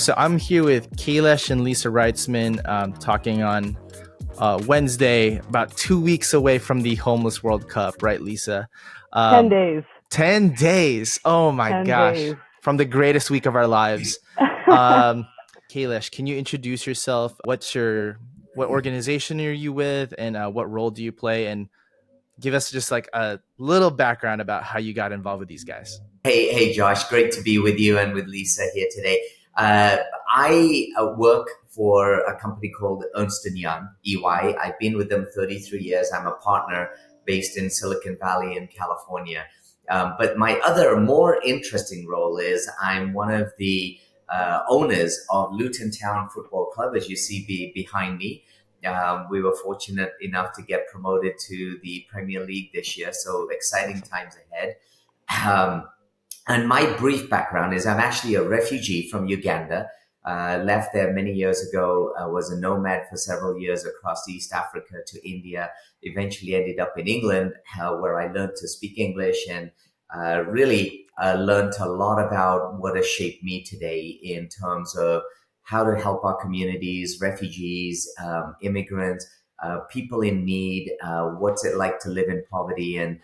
So I'm here with Kailesh and Lisa Wrightsman talking on Wednesday, about 2 weeks away from the Homeless World Cup, right, Lisa? 10 days. 10 days. Oh my 10 gosh. days. From the greatest week of our lives. Kailesh, can you introduce yourself? What organization are you with, and what role do you play? And give us just like a little background about how you got involved with these guys. Hey, Josh. Great to be with you and with Lisa here today. I work for a company called Ernst & Young, EY. I've been with them 33 years. I'm a partner based in Silicon Valley in California. But my other more interesting role is I'm one of the owners of Luton Town Football Club, as you see behind me. We were fortunate enough to get promoted to the Premier League this year, so exciting times ahead. And my brief background is I'm actually a refugee from Uganda. Left there many years ago, was a nomad for several years across East Africa to India, eventually ended up in England, where I learned to speak English and really learned a lot about what has shaped me today in terms of how to help our communities, refugees, immigrants, people in need, what's it like to live in poverty. And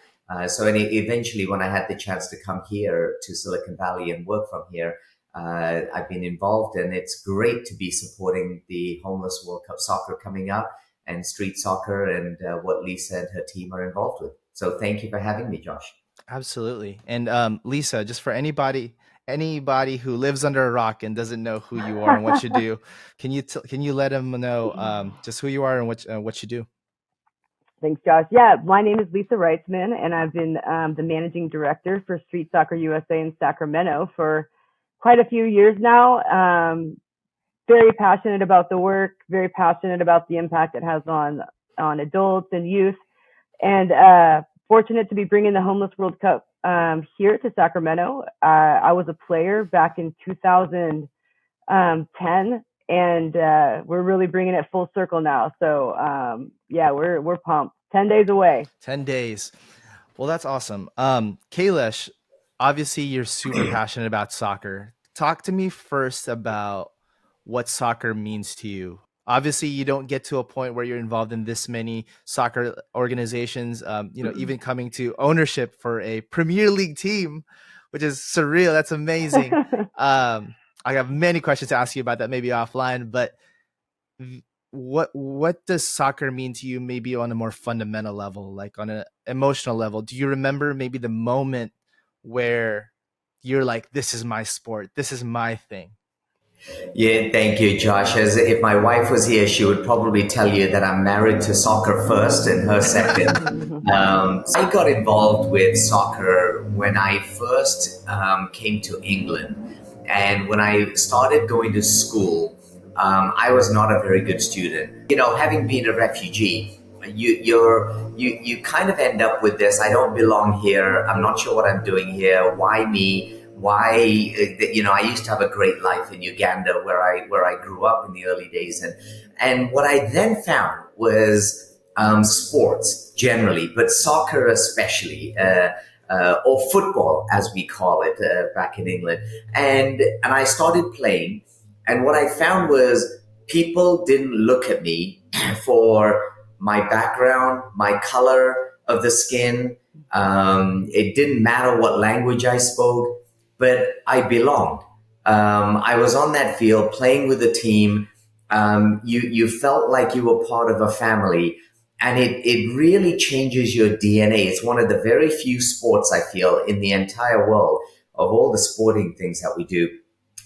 so eventually, when I had the chance to come here to Silicon Valley and work from here, I've been involved, and it's great to be supporting the Homeless World Cup soccer coming up and street soccer and what Lisa and her team are involved with. So thank you for having me, Josh. Absolutely. And Lisa, just for anybody who lives under a rock and doesn't know who you are and what you do, can you let them know just who you are and what you do? Thanks, Josh. Yeah, my name is Lisa Wrightsman, and I've been the managing director for Street Soccer USA in Sacramento for quite a few years now. Very passionate about the work, very passionate about the impact it has on adults and youth, and fortunate to be bringing the Homeless World Cup here to Sacramento. I was a player back in 2010. And we're really bringing it full circle now. So yeah, we're pumped. 10 days away. 10 days. Well, that's awesome. Kailesh, obviously you're super passionate about soccer. Talk to me first about what soccer means to you. Obviously, you don't get to a point where you're involved in this many soccer organizations, even coming to ownership for a Premier League team, which is surreal. That's amazing. I have many questions to ask you about that, maybe offline, but what does soccer mean to you, maybe on a more fundamental level, like on an emotional level? Do you remember maybe the moment where you're like, this is my sport, this is my thing? Yeah, thank you, Josh. As if my wife was here, she would probably tell you that I'm married to soccer first and her second. I got involved with soccer when I first came to England. And when I started going to school, I was not a very good student. You know, having been a refugee, you kind of end up with this: I don't belong here. I'm not sure what I'm doing here. Why me? Why? I used to have a great life in Uganda, where I grew up in the early days, and what I then found was sports generally, but soccer especially. Or football, as we call it back in England. And I started playing. And what I found was people didn't look at me for my background, my color of the skin. It didn't matter what language I spoke, but I belonged. I was on that field playing with a team. You felt like you were part of a family. And it really changes your DNA. It's one of the very few sports, I feel, in the entire world, of all the sporting things that we do,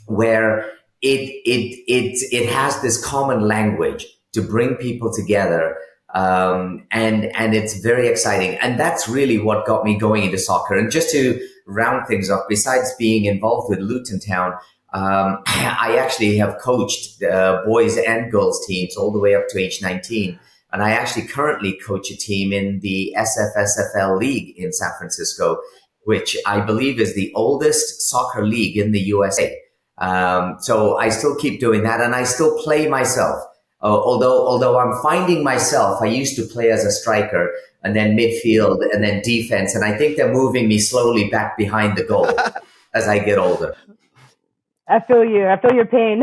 where it has this common language to bring people together. And it's very exciting. And that's really what got me going into soccer. And just to round things off, besides being involved with Luton Town, I actually have coached boys and girls teams all the way up to age 19. And I actually currently coach a team in the SFSFL League in San Francisco, which I believe is the oldest soccer league in the USA. So I still keep doing that, and I still play myself. Although I'm finding myself, I used to play as a striker and then midfield and then defense. And I think they're moving me slowly back behind the goal as I get older. I feel you. I feel your pain.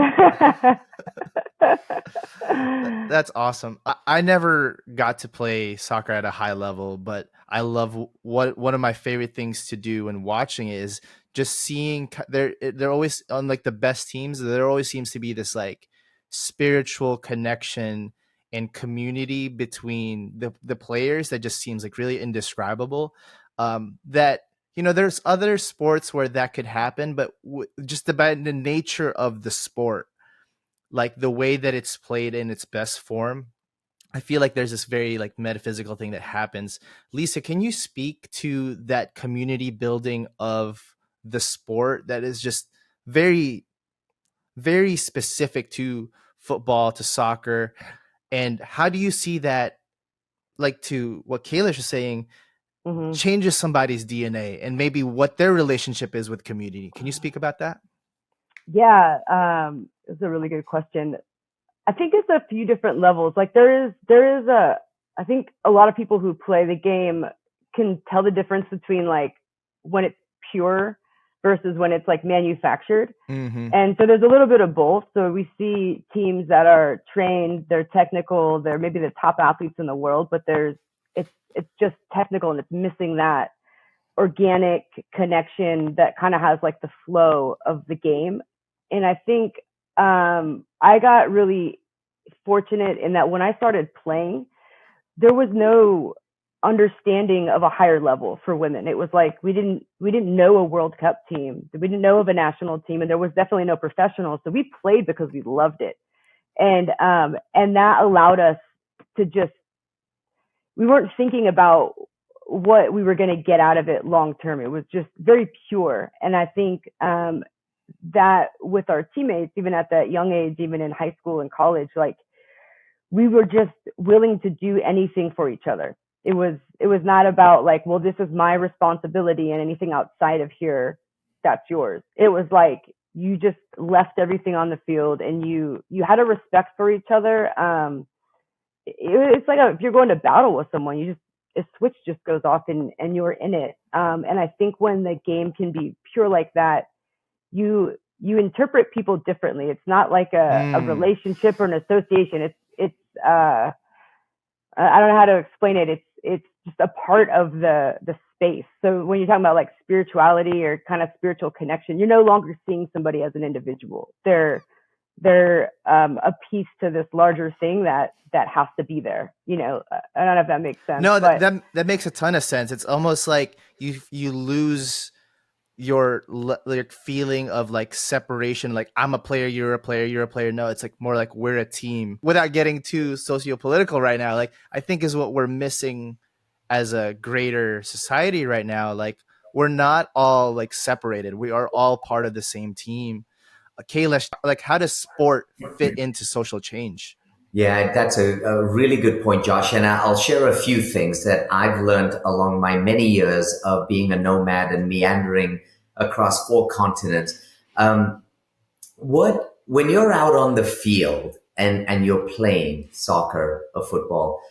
That's awesome. I never got to play soccer at a high level, but I love what one of my favorite things to do when watching it is just seeing they're always on like the best teams. There always seems to be this like spiritual connection and community between the players that just seems like really indescribable. That there's other sports where that could happen, but just about the nature of the sport, like the way that it's played in its best form, I feel like there's this very like metaphysical thing that happens. Lisa, can you speak to that community building of the sport that is just very, very specific to football, to soccer? And how do you see that, like to what Kailesh was saying, Hmm. changes somebody's DNA and maybe what their relationship is with community? Can you speak about that? Yeah, it's a really good question. I think it's a few different levels. Like I think a lot of people who play the game can tell the difference between like when it's pure versus when it's like manufactured. Mm-hmm. And so there's a little bit of both. So we see teams that are trained, they're technical, they're maybe the top athletes in the world, but it's just technical and it's missing that organic connection that kind of has like the flow of the game. And I think I got really fortunate in that when I started playing, there was no understanding of a higher level for women. It was like we didn't know a World Cup team, we didn't know of a national team, and there was definitely no professionals. So we played because we loved it, and that allowed us to just, we weren't thinking about what we were going to get out of it long term. It was just very pure, and I think that with our teammates, even at that young age, even in high school and college, like we were just willing to do anything for each other. It was not about like, well, this is my responsibility and anything outside of here, that's yours. It was like you just left everything on the field and you had a respect for each other. It's like if you're going to battle with someone, a switch just goes off and you're in it. And I think when the game can be pure like that, you interpret people differently. It's not like a relationship or an association. It's I don't know how to explain it. It's just a part of the space. So when you're talking about like spirituality or kind of spiritual connection, you're no longer seeing somebody as an individual. They're a piece to this larger thing that has to be there. I don't know if that makes sense. No, but that makes a ton of sense. It's almost like you lose your like feeling of like separation, like I'm a player, you're a player, you're a player. No, it's like more like we're a team. Without getting too socio-political right now, like I think is what we're missing as a greater society right now. Like we're not all like separated. We are all part of the same team. Kailesh, like how does sport fit into social change? Yeah, that's a really good point, Josh. And I'll share a few things that I've learned along my many years of being a nomad and meandering across 4 continents. When you're out on the field and you're playing soccer or football,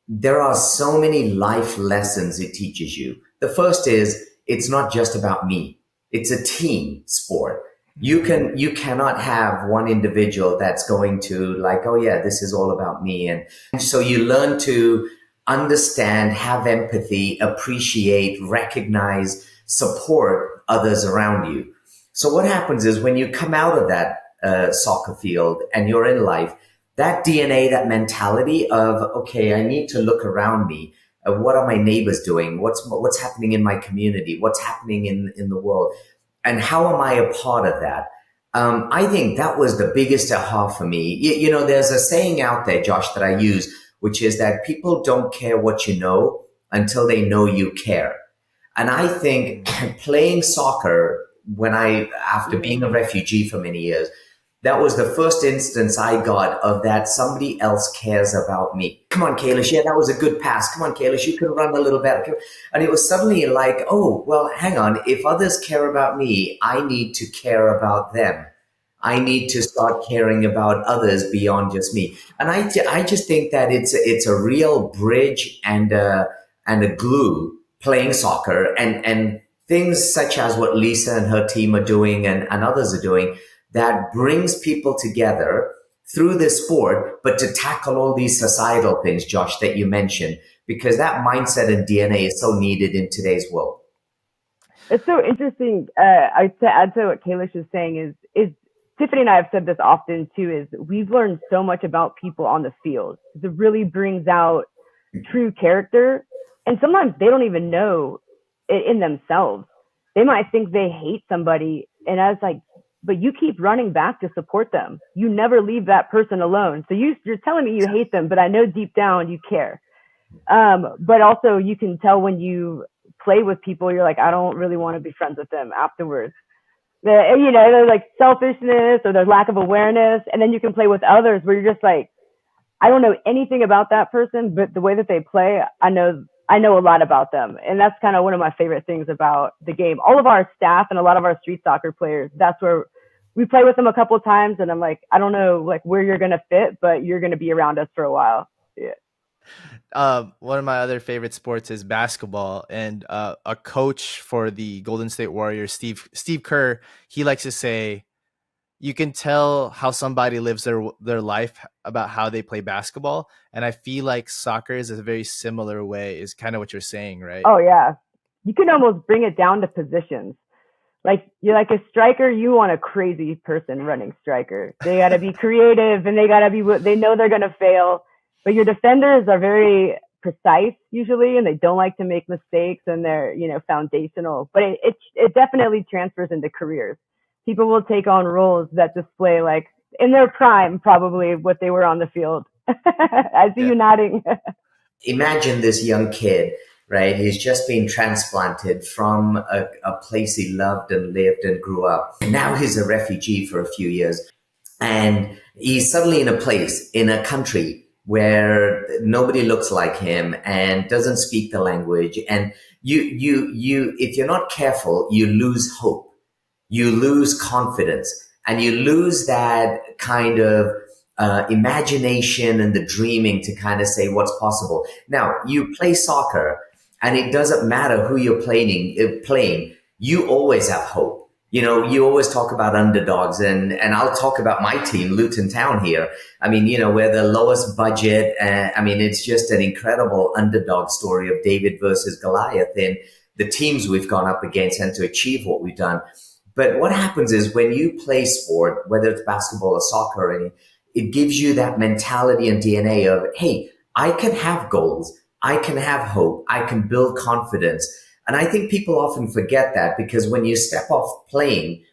there are so many life lessons it teaches you. The first is it's not just about me. It's a team sport. You cannot have one individual that's going to like, oh yeah, this is all about me. And so you learn to understand, have empathy, appreciate, recognize, support others around you. So what happens is when you come out of that soccer field and you're in life, that DNA, that mentality of, okay, I need to look around me. What are my neighbors doing? What's happening in my community? What's happening in the world? And how am I a part of that? I think that was the biggest aha for me. There's a saying out there, Josh, that I use, which is that people don't care what you know until they know you care. And I think playing soccer after being a refugee for many years, that was the first instance I got of that somebody else cares about me. Come on, Kailesh. Yeah, that was a good pass. Come on, Kailesh. You could run a little better. And it was suddenly like, oh, well, hang on. If others care about me, I need to care about them. I need to start caring about others beyond just me. And I just think that it's a real bridge and a glue, playing soccer and things such as what Lisa and her team are doing and others are doing that brings people together through this sport, but to tackle all these societal things, Josh, that you mentioned, because that mindset and DNA is so needed in today's world. It's so interesting. To add to what Kailesh is saying is Tiffany and I have said this often too, is we've learned so much about people on the field. It really brings out true character. And sometimes they don't even know it in themselves. They might think they hate somebody. And I was like, but you keep running back to support them. You never leave that person alone. So you're telling me you hate them, but I know deep down you care. But also you can tell when you play with people, you're like, I don't really want to be friends with them afterwards. There's like selfishness or there's lack of awareness. And then you can play with others where you're just like, I don't know anything about that person, but the way that they play, I know a lot about them. And that's kind of one of my favorite things about the game. All of our staff and a lot of our street soccer players, that's where we play with them a couple of times. And I'm like, I don't know like where you're going to fit, but you're going to be around us for a while. Yeah. One of my other favorite sports is basketball, and a coach for the Golden State Warriors, Steve Kerr, he likes to say, you can tell how somebody lives their life about how they play basketball. And I feel like soccer is a very similar way, is kind of what you're saying, right? Oh yeah. You can almost bring it down to positions. Like you're like a striker, you want a crazy person running striker. They got to be creative and they know they're going to fail. But your defenders are very precise usually, and they don't like to make mistakes, and they're, foundational. But it definitely transfers into careers. People will take on roles that display, like, in their prime, probably what they were on the field. I see you nodding. Imagine this young kid, right? He's just been transplanted from a place he loved and lived and grew up. Now he's a refugee for a few years. And he's suddenly in a place, in a country where nobody looks like him and doesn't speak the language. And you, if you're not careful, you lose hope. You lose confidence, and you lose that kind of imagination and the dreaming to kind of say what's possible. Now, you play soccer, and it doesn't matter who you're playing. You always have hope. You always talk about underdogs, and I'll talk about my team, Luton Town here. I mean, we're the lowest budget. It's just an incredible underdog story of David versus Goliath in the teams we've gone up against and to achieve what we've done. But what happens is when you play sport, whether it's basketball or soccer or anything, it gives you that mentality and DNA of, hey, I can have goals. I can have hope. I can build confidence. And I think people often forget that, because when you step off playing,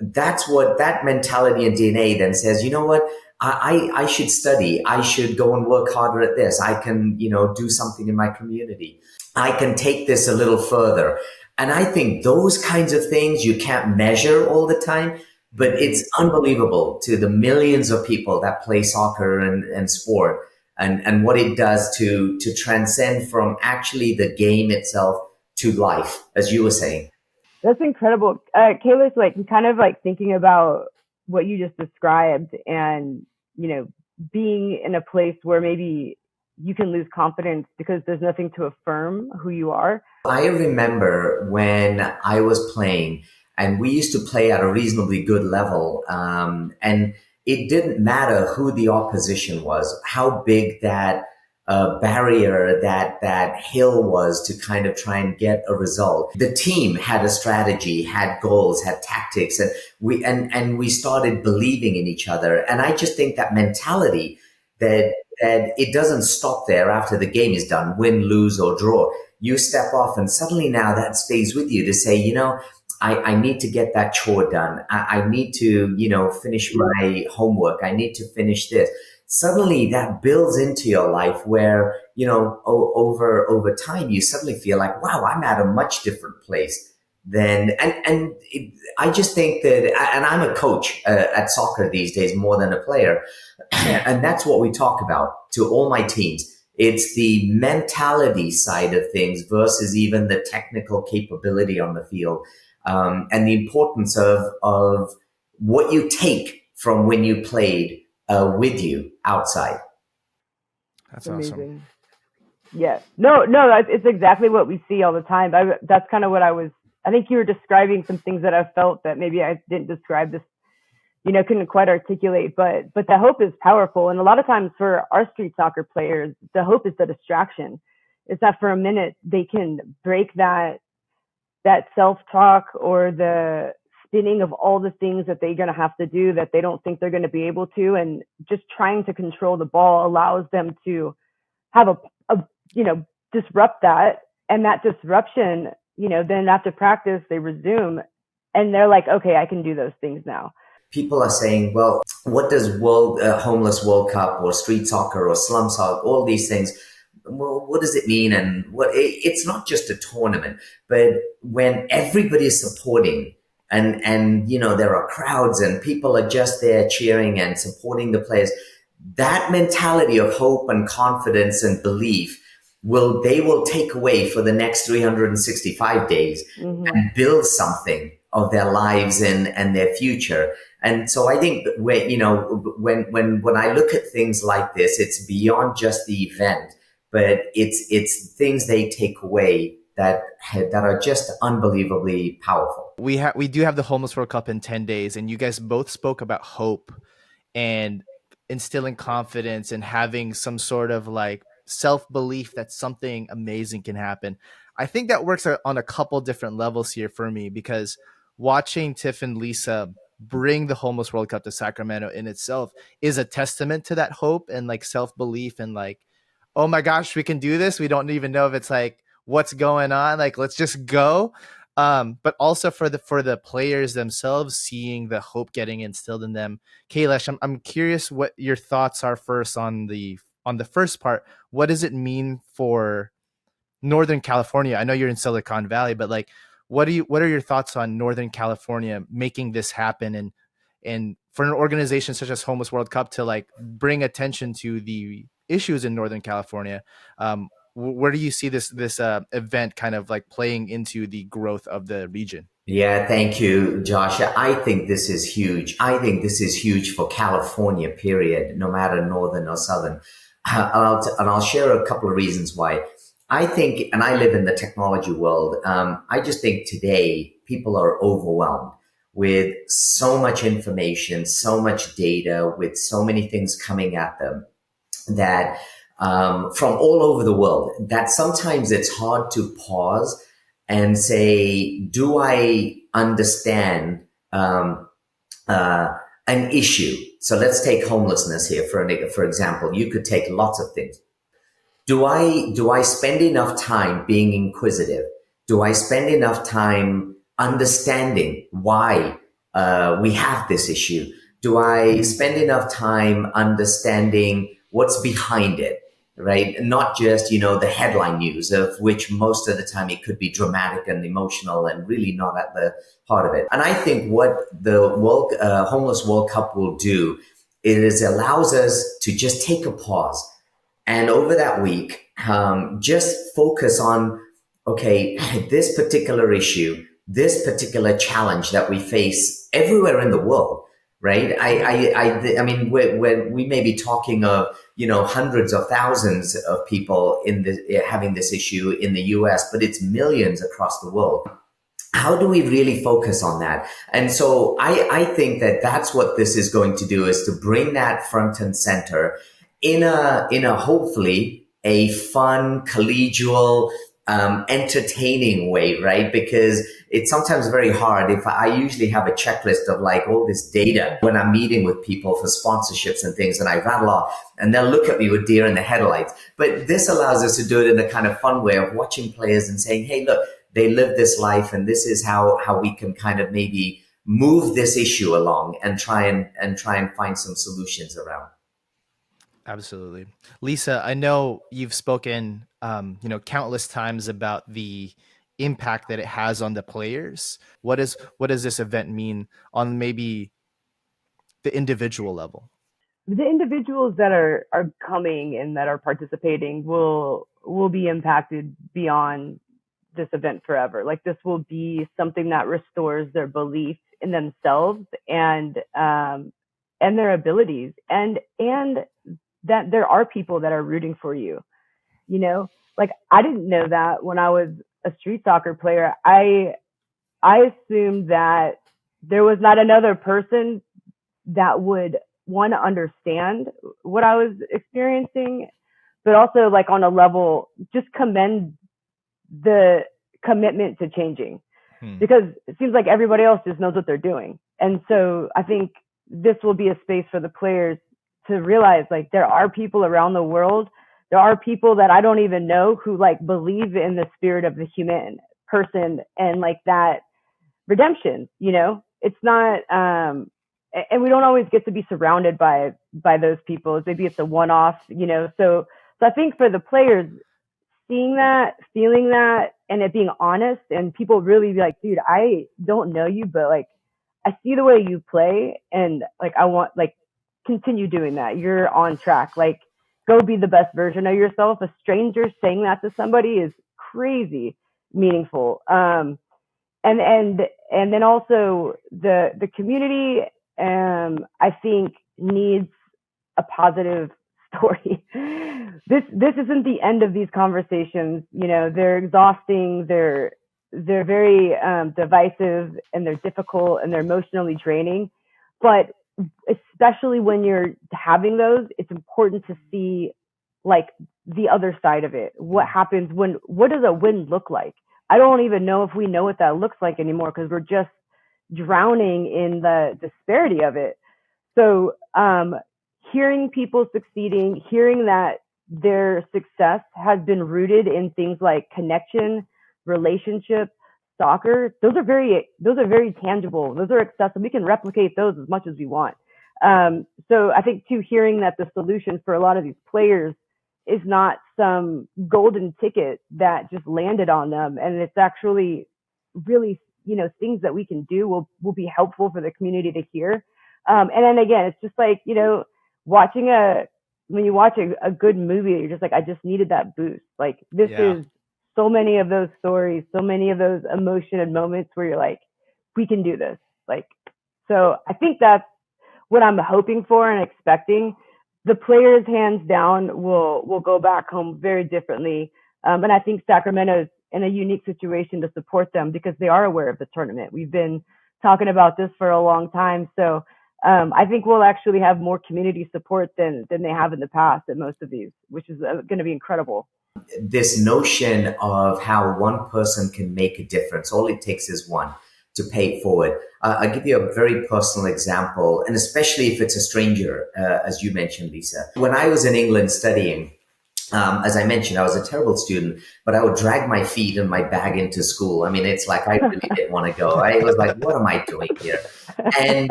that's what that mentality and DNA then says, you know what? I should study. I should go and work harder at this. I can, do something in my community. I can take this a little further. And I think those kinds of things you can't measure all the time, but it's unbelievable to the millions of people that play soccer and sport, and what it does to transcend from actually the game itself to life, as you were saying. That's incredible. Kailesh, like kind of like thinking about what you just described, and, being in a place where maybe you can lose confidence because there's nothing to affirm who you are. I remember when I was playing, and we used to play at a reasonably good level, and it didn't matter who the opposition was, how big that barrier, that hill was to kind of try and get a result. The team had a strategy, had goals, had tactics, and we started believing in each other. And I just think that mentality that it doesn't stop there after the game is done, win, lose, or draw. You step off, and suddenly now that stays with you to say, I need to get that chore done. I need to, finish my homework. I need to finish this. Suddenly that builds into your life where, over time, you suddenly feel like, wow, I'm at a much different place I just think that, and I'm a coach at soccer these days more than a player. And that's what we talk about to all my teams. It's the mentality side of things versus even the technical capability on the field. And the importance of what you take from when you played with you outside. That's amazing. Awesome. Yeah. No, it's exactly what we see all the time. That's kind of what I was I think you were describing some things that I felt that maybe I didn't describe this, couldn't quite articulate, but the hope is powerful. And a lot of times for our street soccer players, the hope is the distraction. It's that for a minute they can break that self-talk or the spinning of all the things that they're going to have to do that they don't think they're going to be able to. And just trying to control the ball allows them to have disrupt that. And that disruption, then after practice, they resume and they're like, okay, I can do those things now. People are saying, well, what does homeless World Cup or street soccer or slum soccer, all these things, well, what does it mean? And it's not just a tournament, but when everybody is supporting and there are crowds and people are just there cheering and supporting the players, that mentality of hope and confidence and belief they will take away for the next 365 days and build something of their lives and their future. And so I think when I look at things like this, it's beyond just the event, but it's things they take away that are just unbelievably powerful. We do have the Homeless World Cup in 10 days, and you guys both spoke about hope and instilling confidence and having some sort of like self-belief that something amazing can happen. I think that works on a couple different levels here for me, because watching Tiff and Lisa bring the Homeless World Cup to Sacramento in itself is a testament to that hope and like self-belief and like, oh my gosh, we can do this. We don't even know if it's like what's going on. Like, let's just go. But also for the players themselves, seeing the hope getting instilled in them. Kailesh, I'm curious what your thoughts are first on the first part. What does it mean for Northern California? I know you're in Silicon Valley, but like, what are your thoughts on Northern California making this happen, and for an organization such as Homeless World Cup to like bring attention to the issues in Northern California? Where do you see this event kind of like playing into the growth of the region? Yeah, thank you, Josh. I think this is huge. I think this is huge for California, period, no matter northern or southern. I'll share a couple of reasons why. I think, and I live in the technology world, I just think today people are overwhelmed with so much information, so much data, with so many things coming at them that from all over the world, that sometimes it's hard to pause and say, do I understand an issue? So let's take homelessness here for example. You could take lots of things. Do I spend enough time being inquisitive? Do I spend enough time understanding why we have this issue? Do I spend enough time understanding what's behind it? Right? Not just, the headline news, of which most of the time it could be dramatic and emotional and really not at the heart of it. And I think what the Homeless World Cup will do is allows us to just take a pause. And over that week, just focus on, okay, this particular issue, this particular challenge that we face everywhere in the world, right? I mean, we may be talking of, hundreds of thousands of people having this issue in the US, but it's millions across the world. How do we really focus on that? And so I think that that's what this is going to do, is to bring that front and center in a hopefully a fun, collegial, entertaining way, right? Because it's sometimes very hard. If I usually have a checklist of like all this data when I'm meeting with people for sponsorships and things, and I rattle off and they'll look at me with deer in the headlights. But this allows us to do it in a kind of fun way of watching players and saying, hey, look, they live this life, and this is how we can kind of maybe move this issue along and try and find some solutions around. Absolutely. Lisa, I know you've spoken, countless times about the impact that it has on the players. What does this event mean on maybe the individual level? The individuals that are coming and that are participating will be impacted beyond this event forever. Like, this will be something that restores their belief in themselves and their abilities, and that there are people that are rooting for you. Like, I didn't know that when I was a street soccer player. I I assumed that there was not another person that would want to understand what I was experiencing, but also like on a level, just commend the commitment to changing, because it seems like everybody else just knows what they're doing. And so I think this will be a space for the players to realize like there are people around the world, there are people that I don't even know who like believe in the spirit of the human person and like that redemption, you know. It's not and we don't always get to be surrounded by those people. Maybe it's a one-off, you know. So I think for the players, seeing that, feeling that, and it being honest, and people really be like, dude, I don't know you, but like I see the way you play, and like I want like continue doing that. You're on track. Like go be the best version of yourself. A stranger saying that to somebody is crazy meaningful. And then also the community, I think needs a positive story. This isn't the end of these conversations. You know, they're exhausting. They're very divisive, and they're difficult, and they're emotionally draining. But especially when you're having those, it's important to see like the other side of it. What happens what does a win look like? I don't even know if we know what that looks like anymore, because we're just drowning in the disparity of it. So hearing people succeeding, hearing that their success has been rooted in things like connection, relationship, soccer, those are very tangible. Those are accessible. We can replicate those as much as we want. So I think too, hearing that the solution for a lot of these players is not some golden ticket that just landed on them, and it's actually really, you know, things that we can do will be helpful for the community to hear. And then again, it's just like, you know, when you watch a good movie, you're just like, I just needed that boost. Like this is so many of those stories, so many of those emotion and moments where you're like, we can do this. Like, so I think that's what I'm hoping for and expecting. The players, hands down, will go back home very differently. And I think Sacramento is in a unique situation to support them because they are aware of the tournament. We've been talking about this for a long time. So I think we'll actually have more community support than they have in the past at most of these, which is going to be incredible. This notion of how one person can make a difference, all it takes is one to pay it forward. I'll give you a very personal example, and especially if it's a stranger, as you mentioned, Lisa. When I was in England studying, as I mentioned, I was a terrible student, but I would drag my feet and my bag into school. I mean, it's like I really didn't want to go. I was like, what am I doing here? And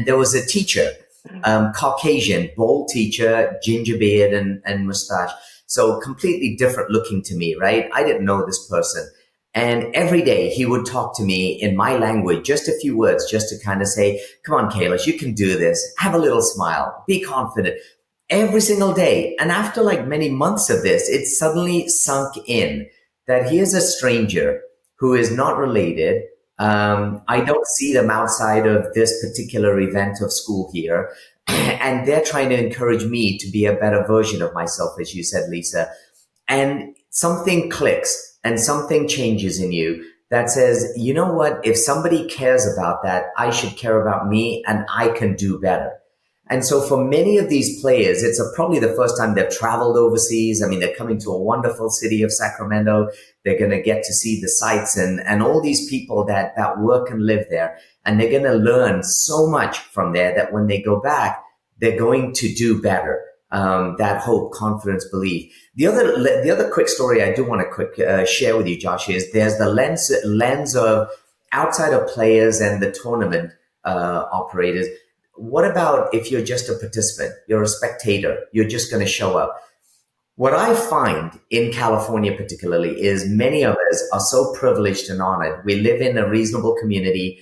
there was a teacher, Caucasian, bold teacher, ginger beard and mustache. So completely different looking to me, right? I didn't know this person. And every day he would talk to me in my language, just a few words, just to kind of say, come on, Kailesh, you can do this. Have a little smile. Be confident. Every single day. And after like many months of this, it suddenly sunk in that here's a stranger who is not related. I don't see them outside of this particular event of school here. And they're trying to encourage me to be a better version of myself, as you said, Lisa. And something clicks and something changes in you that says, you know what? If somebody cares about that, I should care about me and I can do better. And so for many of these players, it's probably the first time they've traveled overseas. I mean, they're coming to a wonderful city of Sacramento. They're going to get to see the sights and all these people that work and live there. And they're going to learn so much from there that when they go back, they're going to do better. That hope, confidence, belief. The other quick story I do want to share with you, Josh, is there's the lens of outside of players and the tournament operators. What about if you're just a participant? You're a spectator. You're just going to show up. What I find in California particularly is many of us are so privileged and honored. We live in a reasonable community.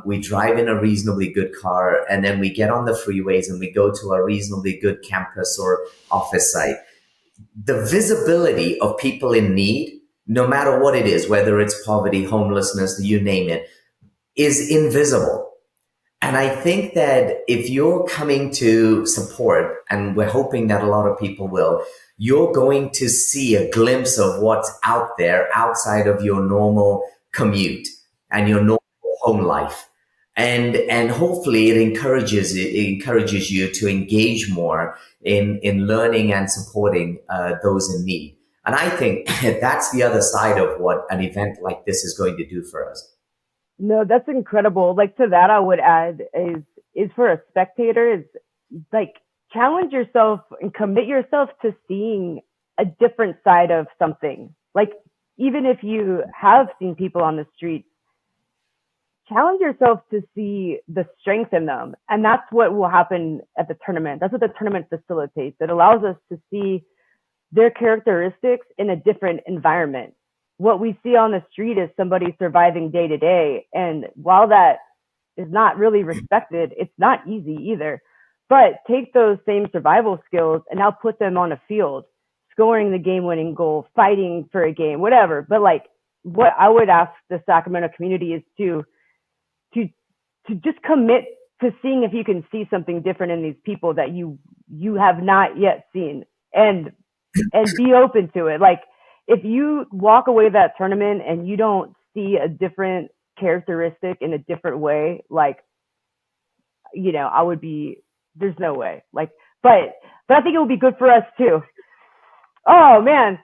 We drive in a reasonably good car, and then we get on the freeways and we go to a reasonably good campus or office site. The visibility of people in need, no matter what it is, whether it's poverty, homelessness, you name it, is invisible. And I think that if you're coming to support, and we're hoping that a lot of people will, you're going to see a glimpse of what's out there outside of your normal commute. and your normal home life. And hopefully it encourages you to engage more in learning and supporting those in need. And I think that's the other side of what an event like this is going to do for us. No, that's incredible. Like to that, I would add is for a spectator is like challenge yourself and commit yourself to seeing a different side of something. Like even if you have seen people on the street, challenge yourself to see the strength in them. And that's what will happen at the tournament. That's what the tournament facilitates. It allows us to see their characteristics in a different environment. What we see on the street is somebody surviving day to day. And while that is not really respected, it's not easy either. But take those same survival skills and now put them on a field, scoring the game winning goal, fighting for a game, whatever. But like what I would ask the Sacramento community is to to just commit to seeing if you can see something different in these people that you have not yet seen, and be open to it. Like if you walk away that tournament and you don't see a different characteristic in a different way, like I would be there's no way. Like but I think it would be good for us too. Oh man,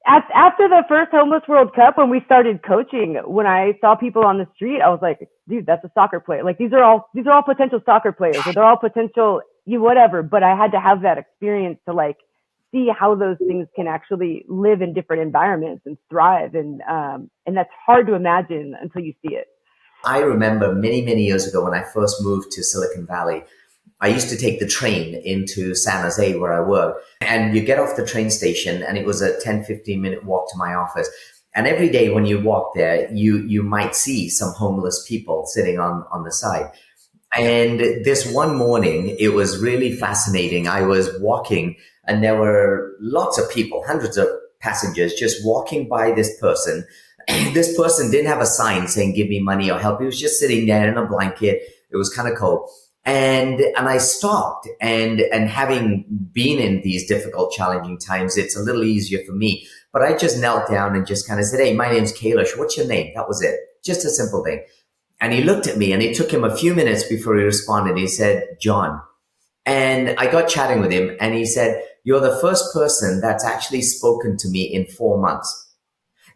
after the first Homeless World Cup, when we started coaching, when I saw people on the street, I was like, dude, that's a soccer player. Like these are all potential soccer players, or they're all potential whatever. But I had to have that experience to like see how those things can actually live in different environments and thrive, and that's hard to imagine until you see it. I remember many, many years ago when I first moved to Silicon Valley, I used to take the train into San Jose where I work, and you get off the train station and it was a 10, 15-minute walk to my office. And every day when you walk there, you might see some homeless people sitting on the side. And this one morning, it was really fascinating. I was walking and there were lots of people, hundreds of passengers just walking by this person. This person didn't have a sign saying, give me money or help. He was just sitting there in a blanket. It was kind of cold. And I stopped, and having been in these difficult, challenging times, it's a little easier for me. But I just knelt down and just kind of said, hey, my name's Kailesh. What's your name? That was it. Just a simple thing. And he looked at me, and it took him a few minutes before he responded. He said, John. And I got chatting with him, and he said, you're the first person that's actually spoken to me in 4 months.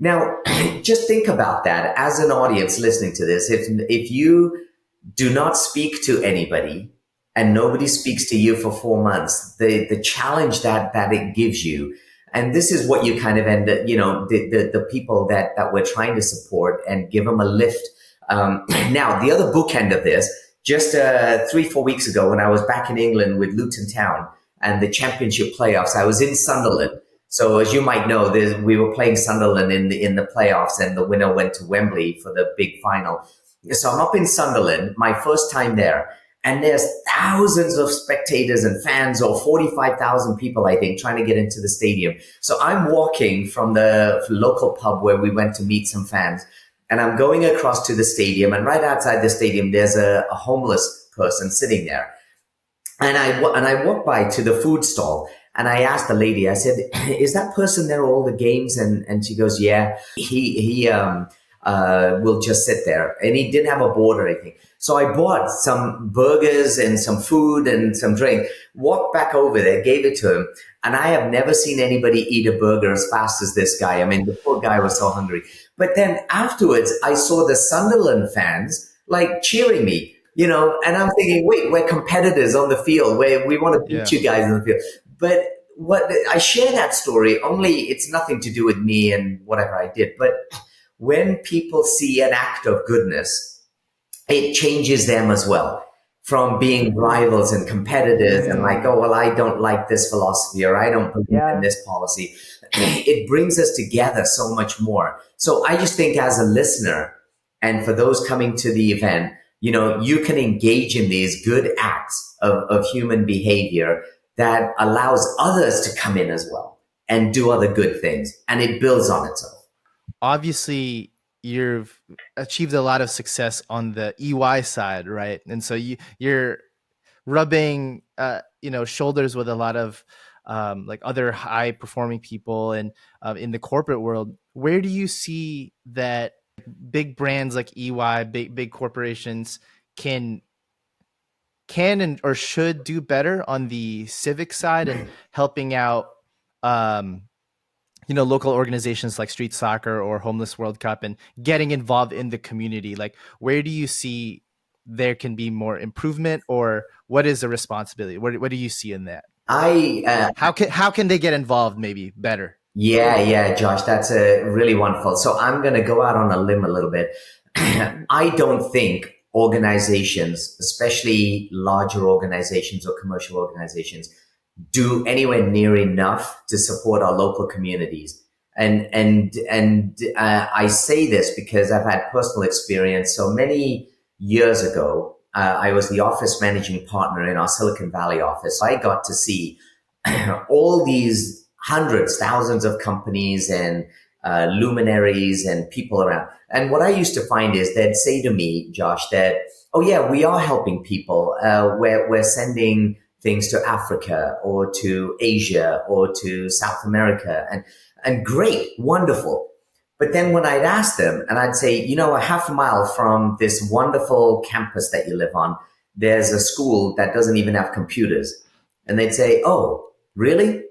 Now, just think about that as an audience listening to this. If you do not speak to anybody and nobody speaks to you for 4 months, the challenge that it gives you. And this is what you kind of end up, the people that we're trying to support and give them a lift. Now, the other bookend of this, just 3-4 weeks ago when I was back in England with Luton Town and the championship playoffs, I was in Sunderland. So as you might know, we were playing Sunderland in the playoffs, and the winner went to Wembley for the big final. So I'm up in Sunderland, my first time there, and there's thousands of spectators and fans, or 45,000 people, I think, trying to get into the stadium. So I'm walking from the local pub where we went to meet some fans, and I'm going across to the stadium, and right outside the stadium, there's a homeless person sitting there. And I walk by to the food stall, and I asked the lady, I said, is that person there all the games? And she goes, yeah, he will just sit there. And he didn't have a board or anything. So I bought some burgers and some food and some drink, walked back over there, gave it to him. And I have never seen anybody eat a burger as fast as this guy. I mean, the poor guy was so hungry. But then afterwards, I saw the Sunderland fans like cheering me, and I'm thinking, wait, we're competitors on the field. We want to beat you guys on the field. But what I share that story, only it's nothing to do with me and whatever I did. But when people see an act of goodness, it changes them as well, from being rivals and competitors and like, oh, well, I don't like this philosophy, or I don't believe in this policy. It brings us together so much more. So I just think as a listener, and for those coming to the event, you can engage in these good acts of human behavior that allows others to come in as well and do other good things, and it builds on itself. Obviously, you've achieved a lot of success on the EY side, right? And so you're rubbing, shoulders with a lot of like other high performing people and in the corporate world. Where do you see that big brands like EY, big corporations can and or should do better on the civic side and helping out um local organizations like street soccer or homeless world cup and getting involved in the community? Like, where do you see there can be more improvement, or what is the responsibility? What do you see in that? I How can they get involved maybe better? Yeah, Josh, that's a really wonderful. So I'm going to go out on a limb a little bit. I don't think organizations, especially larger organizations or commercial organizations, do anywhere near enough to support our local communities. And I say this because I've had personal experience. So many years ago, I was the office managing partner in our Silicon Valley office. I got to see all these hundreds, thousands of companies and luminaries and people around. And what I used to find is they'd say to me, Josh, that, oh yeah, we are helping people. We're sending things to Africa or to Asia or to South America, and great, wonderful. But then when I'd ask them and I'd say, a half a mile from this wonderful campus that you live on, there's a school that doesn't even have computers. And they'd say, oh, really?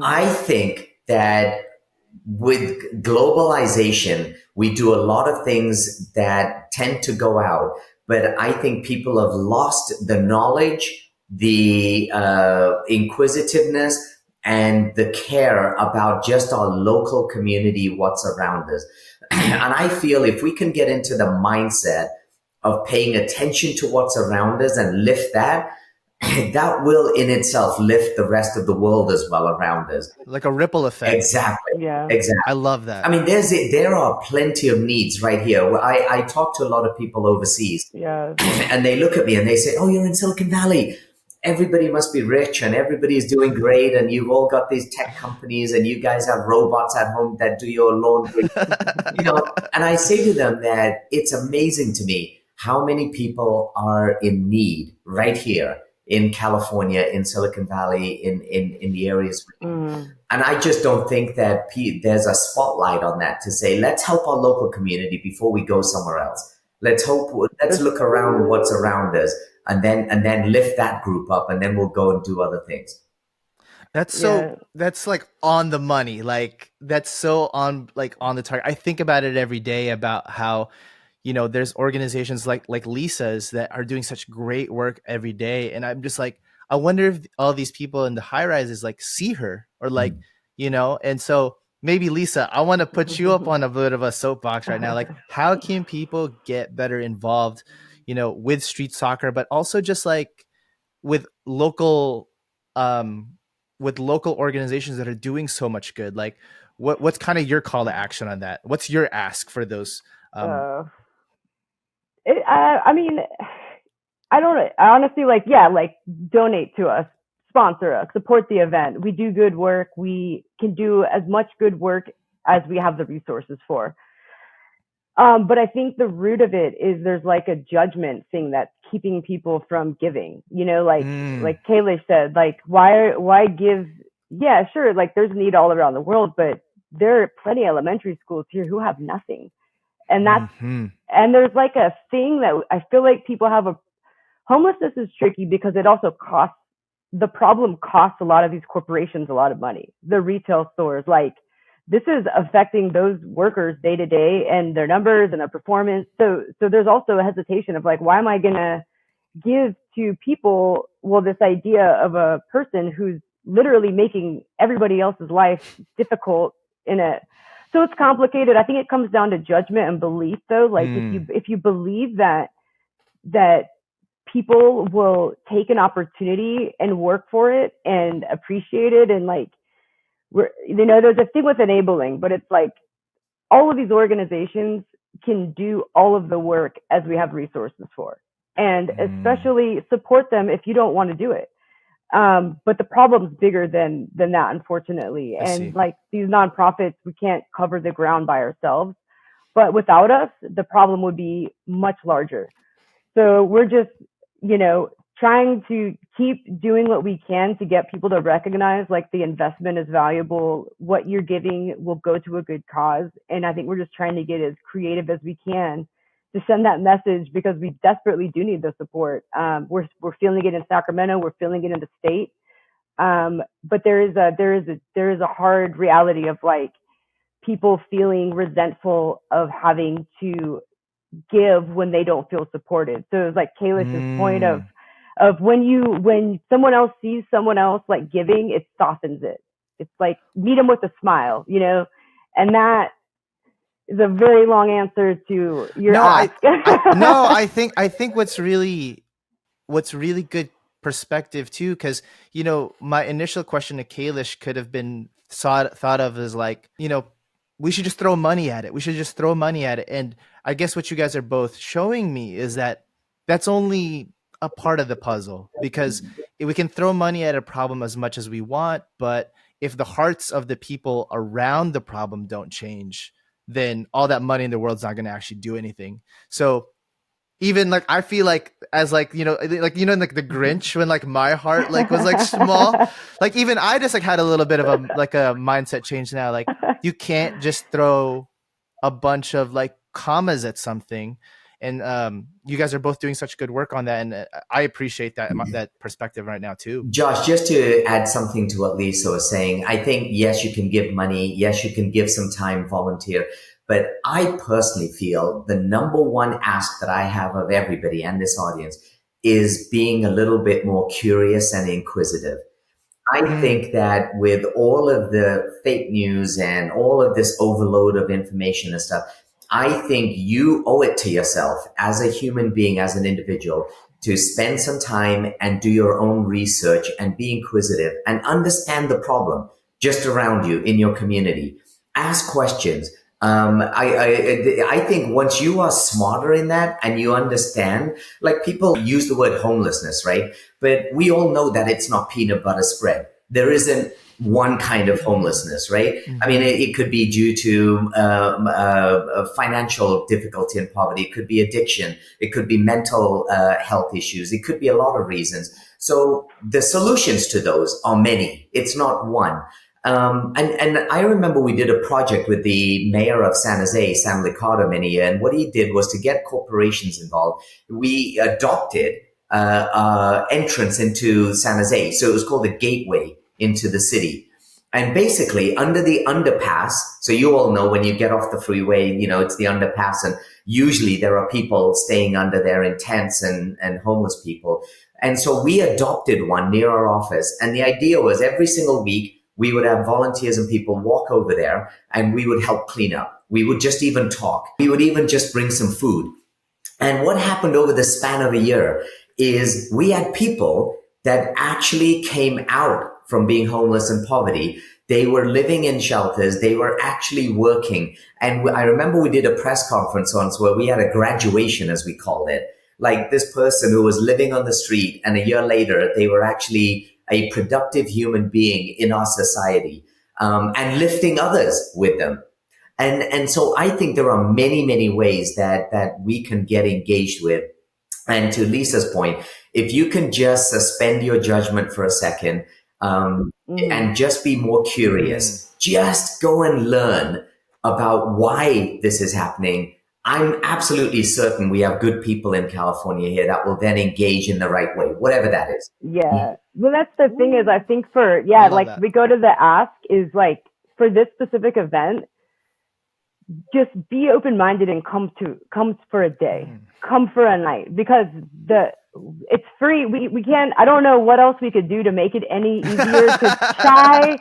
I think that with globalization, we do a lot of things that tend to go out, but I think people have lost the knowledge, the inquisitiveness, and the care about just our local community, what's around us. And I feel if we can get into the mindset of paying attention to what's around us and lift that, that will in itself lift the rest of the world as well around us. Like a ripple effect. Exactly. Yeah. Exactly. I love that. I mean, there are plenty of needs right here. I talk to a lot of people overseas, and they look at me and they say, oh, you're in Silicon Valley. Everybody must be rich and everybody is doing great. And you've all got these tech companies and you guys have robots at home that do your laundry. And I say to them that it's amazing to me how many people are in need right here in California, in Silicon Valley, in the areas. And I just don't think that there's a spotlight on that to say, let's help our local community before we go somewhere else. Let's look around what's around us and then lift that group up, and then we'll go and do other things. That's like on the money. Like that's so on the target. I think about it every day about how there's organizations like Lisa's that are doing such great work every day. And I'm just like, I wonder if all these people in the high rises like see her or and so maybe Lisa, I want to put you up on a bit of a soapbox right now. Like, how can people get better involved, with street soccer, but also just like with local organizations that are doing so much good? Like what's kind of your call to action on that? What's your ask for those? I mean, I don't honestly donate to us, sponsor us, support the event. We do good work. We can do as much good work as we have the resources for. But I think the root of it is there's like a judgment thing that's keeping people from giving, like Kailesh said, like, why give? Yeah, sure. Like there's need all around the world, but there are plenty of elementary schools here who have nothing. And that's, and there's like a thing that I feel like people have homelessness is tricky because it also the problem costs a lot of these corporations a lot of money. The retail stores, like this is affecting those workers day to day and their numbers and their performance. So there's also a hesitation of like, why am I going to give to people, this idea of a person who's literally making everybody else's life difficult so it's complicated. I think it comes down to judgment and belief, though. Like if you believe that people will take an opportunity and work for it and appreciate it, and like there's a thing with enabling, but it's like all of these organizations can do all of the work as we have resources for, and especially support them if you don't want to do it. But the problem's bigger than that, unfortunately. Like these nonprofits, we can't cover the ground by ourselves, but without us, the problem would be much larger. So we're just, trying to keep doing what we can to get people to recognize like the investment is valuable. What you're giving will go to a good cause. And I think we're just trying to get as creative as we can to send that message, because we desperately do need the support. We're feeling it in Sacramento. We're feeling it in the state. But there is a hard reality of like people feeling resentful of having to give when they don't feel supported. So it's like Kailesh's point of when someone else sees someone else like giving, it softens it. It's like meet them with a smile, you know, and that is a very long answer to your No, ask. I think what's really good perspective too, because you know my initial question to Kailesh could have been thought of as like, you know, we should just throw money at it. We should just throw money at it. And I guess what you guys are both showing me is that that's only a part of the puzzle, because we can throw money at a problem as much as we want, but if the hearts of the people around the problem don't change, then all that money in the world's not going to actually do anything. So even like I feel like as like, you know, like, you know, like the Grinch, when like my heart like was like small, like even I just like had a little bit of a like a mindset change now. Like you can't just throw a bunch of like commas at something. And you guys are both doing such good work on that, and I appreciate that perspective right now too. Josh, just to add something to what Lisa was saying, I think, yes, you can give money. Yes, you can give some time, volunteer. But I personally feel the number one ask that I have of everybody and this audience is being a little bit more curious and inquisitive. I think that with all of the fake news and all of this overload of information and stuff, I think you owe it to yourself as a human being, as an individual, to spend some time and do your own research and be inquisitive and understand the problem just around you in your community. Ask questions. I think once you are smarter in that and you understand, like people use the word homelessness, right? But we all know that it's not peanut butter spread. There isn't one kind of homelessness, right? I mean, it could be due to financial difficulty and poverty. It could be addiction. It could be mental health issues. It could be a lot of reasons. So the solutions to those are many. It's not one. And I remember we did a project with the mayor of San Jose, Sam Liccardo, many years. And what he did was to get corporations involved. We adopted entrance into San Jose. So it was called the Gateway into the city. And basically under the underpass, so you all know when you get off the freeway, you know, it's the underpass, and usually there are people staying under there in tents and homeless people. And so we adopted one near our office. And the idea was every single week, we would have volunteers and people walk over there and we would help clean up. We would just even talk. We would even just bring some food. And what happened over the span of a year is we had people that actually came out from being homeless and poverty. They were living in shelters. They were actually working. And I remember we did a press conference once where we had a graduation, as we called it. Like this person who was living on the street, and a year later, they were actually a productive human being in our society, and lifting others with them. And so I think there are many, many ways that we can get engaged with. And to Lisa's point, if you can just suspend your judgment for a second, and just be more curious, just go and learn about why this is happening. I'm absolutely certain we have good people in California here that will then engage in the right way, whatever that is. Yeah. Well, that's the thing is, I think like that. We go to the ask is like for this specific event, just be open-minded and come for a day, come for a night, because it's free. We can't, I don't know what else we could do to make it any easier to try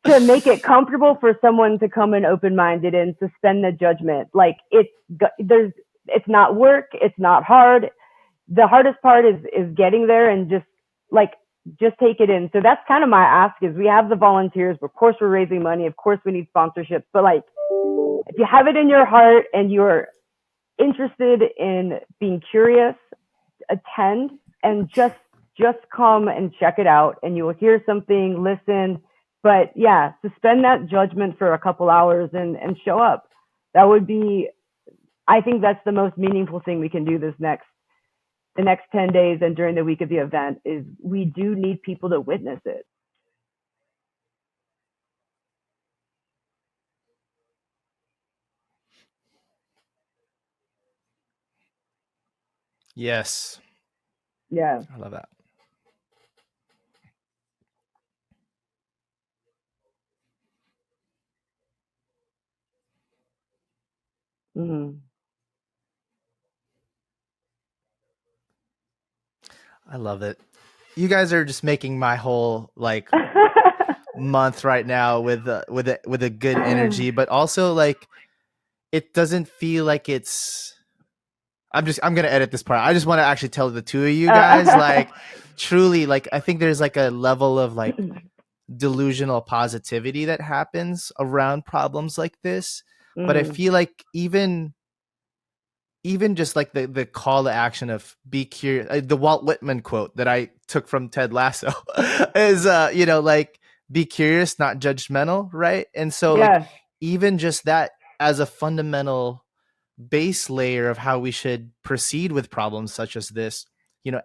to make it comfortable for someone to come in open-minded and suspend the judgment. Like it's not work. It's not hard. The hardest part is getting there and just take it in. So that's kind of my ask is we have the volunteers. Of course, we're raising money. Of course, we need sponsorships. But like, if you have it in your heart and you're interested in being curious, attend and just come and check it out, and you will hear something, listen. But yeah, suspend that judgment for a couple hours and show up. That would be, I think that's the most meaningful thing we can do this next the next 10 days and during the week of the event is we do need people to witness it. Yes. Yeah. I love that. Mm-hmm. I love it. You guys are just making my whole like month right now with a good energy, but also like it doesn't feel like it's. I'm gonna edit this part. I just want to actually tell the two of you guys like truly like I think there's like a level of like delusional positivity that happens around problems like this, but I feel like even just like the call to action of be curious, the Walt Whitman quote that I took from Ted Lasso is like be curious, not judgmental, right? And so Yeah. like even just that as a fundamental base layer of how we should proceed with problems such as this,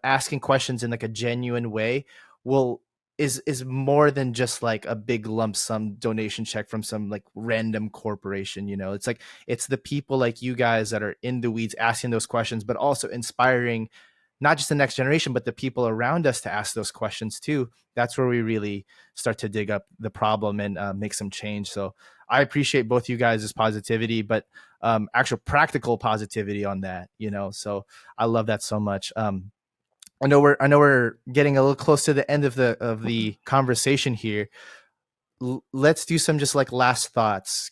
asking questions in like a genuine way will is more than just like a big lump sum donation check from some like random corporation. It's like it's the people like you guys that are in the weeds asking those questions, but also inspiring not just the next generation but the people around us to ask those questions too. That's where we really start to dig up the problem and make some change. So I appreciate both you guys' positivity, but actual practical positivity on that, so I love that so much. I know we're getting a little close to the end of the conversation here. Let's do some just like last thoughts.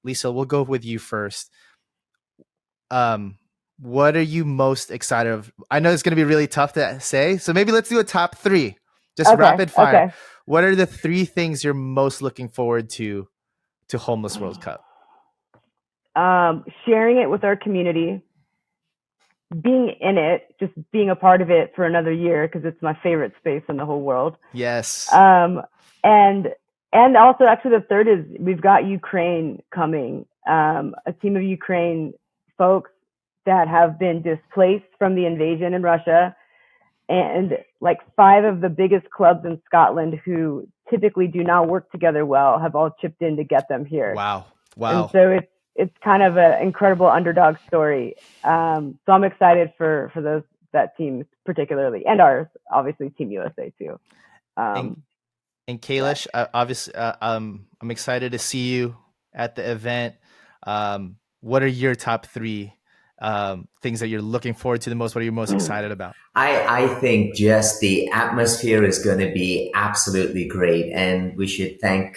Lisa, we'll go with you first. What are you most excited of? I know it's going to be really tough to say, so maybe let's do a top 3, just rapid fire. Okay. What are the 3 things you're most looking forward to Homeless World Cup? Sharing it with our community, being in it, just being a part of it for another year because it's my favorite space in the whole world. Yes. And also actually the third is we've got Ukraine coming, a team of Ukraine folks that have been displaced from the invasion in Russia, and like 5 of the biggest clubs in Scotland who typically do not work together well have all chipped in to get them here. Wow. And so it's kind of an incredible underdog story. So I'm excited for that team particularly, and ours, obviously Team USA too. And Kailesh, obviously, I'm excited to see you at the event. What are your top 3 things that you're looking forward to the most? What are you most excited about? I think just the atmosphere is going to be absolutely great, and we should thank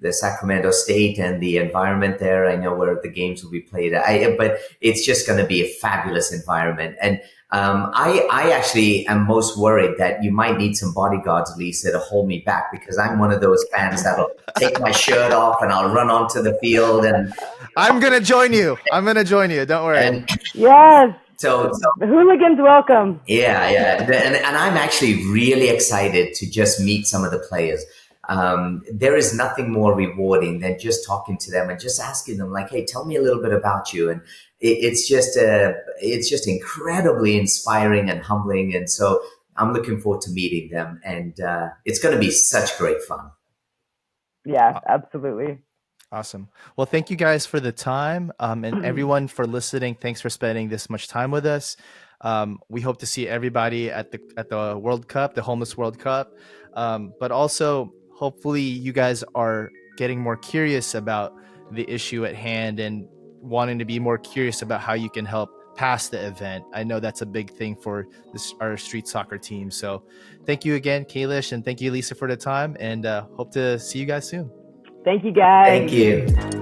the Sacramento State and the environment there. I know where the games will be played, but it's just going to be a fabulous environment. And I actually am most worried that you might need some bodyguards, Lisa, to hold me back, because I'm one of those fans that'll take my shirt off and I'll run onto the field. And I'm going to join you. Don't worry. Yes. So the hooligans welcome. Yeah. And I'm actually really excited to just meet some of the players. There is nothing more rewarding than just talking to them and just asking them like, hey, tell me a little bit about you. And it's just incredibly inspiring and humbling. And so I'm looking forward to meeting them, and it's going to be such great fun. Yeah, absolutely. Awesome. Well, thank you guys for the time, and everyone for listening. Thanks for spending this much time with us. We hope to see everybody at the World Cup, the Homeless World Cup. But also, hopefully, you guys are getting more curious about the issue at hand and wanting to be more curious about how you can help pass the event. I know that's a big thing for our street soccer team. So thank you again, Kailesh, and thank you, Lisa, for the time, and hope to see you guys soon. Thank you, guys. Thank you.